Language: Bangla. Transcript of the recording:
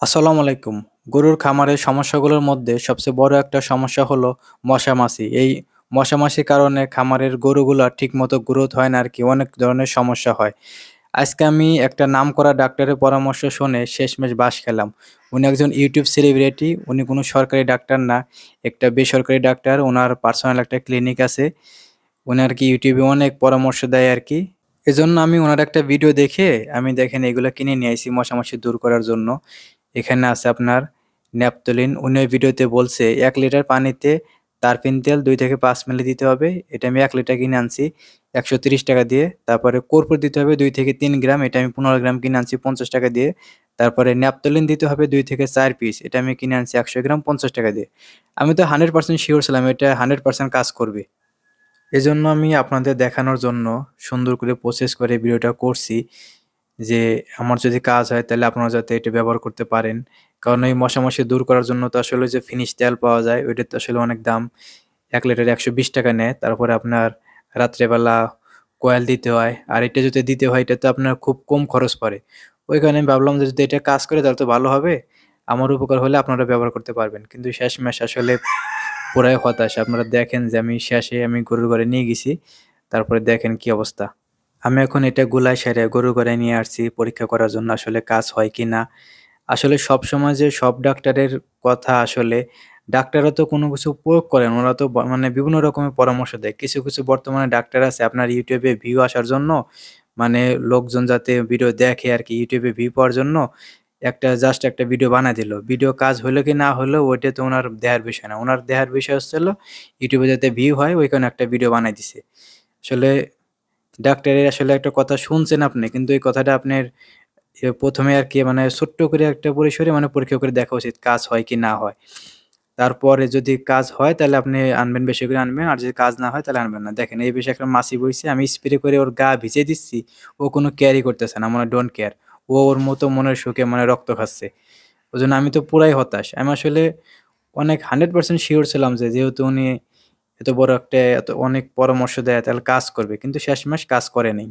আসসালামু আলাইকুম। গরুর খামারের সমস্যাগুলোর মধ্যে সবচেয়ে বড় একটা সমস্যা হলো মশা-মাছি। এই মশা-মাছির কারণে খামারের গরুগুলা ঠিকমতো গ্রোথ হয় না আরকি, অনেক ধরনের সমস্যা হয়। আজকে আমি একটা নামকরা ডাক্তারের পরামর্শ শুনে শেষমেশ বাঁশ খেলাম। উনি একজন ইউটিউব সেলিব্রিটি, উনি কোনো সরকারি ডাক্তার না, একটা বেসরকারি ডাক্তার। উনার পার্সোনাল একটা ক্লিনিক আছে। উনি আরকি ইউটিউবে অনেক পরামর্শ দেয় আরকি। এজন্য আমি উনার একটা ভিডিও দেখে আমি দেখেন এগুলা কিনে নিয়ে আইছি মশা-মাছি দূর করার জন্য। এখানে আছে আপনার ন্যাপথলিন। উনি ওই ভিডিওতে বলছে ১ লিটার পানিতে তারপিন তেল ২ থেকে ৫ মিলি দিতে হবে। এটা আমি ১ লিটার কিনে আনছি ৳১৩০ দিয়ে। তারপরে কর্পূর দিতে হবে ২ থেকে ৩ গ্রাম। এটা আমি ১৫ গ্রাম কিনে আনছি ৳৫০ দিয়ে। তারপরে ন্যাপথলিন দিতে হবে ২ থেকে ৪ পিস। এটা আমি কিনে আনছি ১০০ গ্রাম ৳৫০ দিয়ে। আমি তো 100% সিউর ছিলাম এটা 100% কাজ করবে। এজন্য আমি আপনাদের দেখানোর জন্য সুন্দর করে প্রসেস করে ভিডিওটা করছি যে, আমার যদি কাজ হয় তাহলে আপনারা যাতে এটা ব্যবহার করতে পারেন। কারণ এই মশা-মাছি দূর করার জন্য তো আসলে যে ফিনিশ তেল পাওয়া যায় ওইটার তো আসলে অনেক দাম। ১ লিটারে ৳১২০ নেয়। তারপরে আপনার রাত্রেবেলা কয়েল দিতে হয়। আর এটা যদি দিতে হয় এটাতে আপনার খুব কম খরচ পড়ে। ওই কারণে আমি ভাবলাম যে যদি এটা কাজ করে তাহলে তো ভালো হবে। আমার উপকার হলে আপনারা ব্যবহার করতে পারবেন। কিন্তু শেষমেশ আসলে পুরাই হতাশ। আপনারা দেখেন যে আমি শেষে গরুর ঘরে নিয়ে গেছি। তারপরে দেখেন কি অবস্থা। আমি এখন এটা গুলায় সেরে গরুর ঘরে নিয়ে আসছি পরীক্ষা করার জন্য আসলে কাজ হয় কিনা। আসলে সবসময় যে সব ডাক্তারের কথা আসলে ডাক্তাররা তো কোনো কিছু প্রয়োগ করেন। ওরা তো মানে বিভিন্ন রকমের পরামর্শ দেয়। কিছু বর্তমানে ডাক্তার আছে আপনার YouTube এ ভিউ আসার জন্য মানে লোকজন যাতে ভিডিও দেখে আরকি YouTube এ ভিউ পাওয়ার জন্য জাস্ট একটা ভিডিও বানায় দিল। ভিডিও কাজ হইলো কি না হইলো ওইটা তো উনার দেহার বিষয় না। উনার দেহার বিষয় হচ্ছে হলো YouTube এ যাতে ভিউ হয় ওই কারণে একটা ভিডিও বানায় দিছে। আসলে ডাক্তারের আসলে একটা কথা শুনছেন আপনি কিন্তু এই কথাটা আপনার ১ম এ আরকি মানে ছোট্ট করে একটা পরিসরে মানে পরীক্ষা করে দেখা উচিত কাজ হয় কি না হয়। তারপরে যদি কাজ হয় তাহলে আপনি আনবেন বেশি করে আনবেন। আর যদি কাজ না হয় তাহলে আনবেন না। দেখেন এই বিষয়ে একটা মাছি বইছে আমি স্প্রে করে ওর গা ভিজিয়ে দিচ্ছি। ও কোনো কেয়ারই করতেছে না। মনে হয় ডোন্ট কেয়ার। ও ওর মতো মনের সুখে মানে রক্ত খাচ্ছে। ওইজন্য আমি তো পুরাই হতাশ। আমি আসলে অনেক 100% সিউর ছিলাম যে যেহেতু উনি এত বড় একটা অনেক পরামর্শ দেয় তাহলে কাজ করবে। কিন্তু শেষমেশ কাজ করে নাই।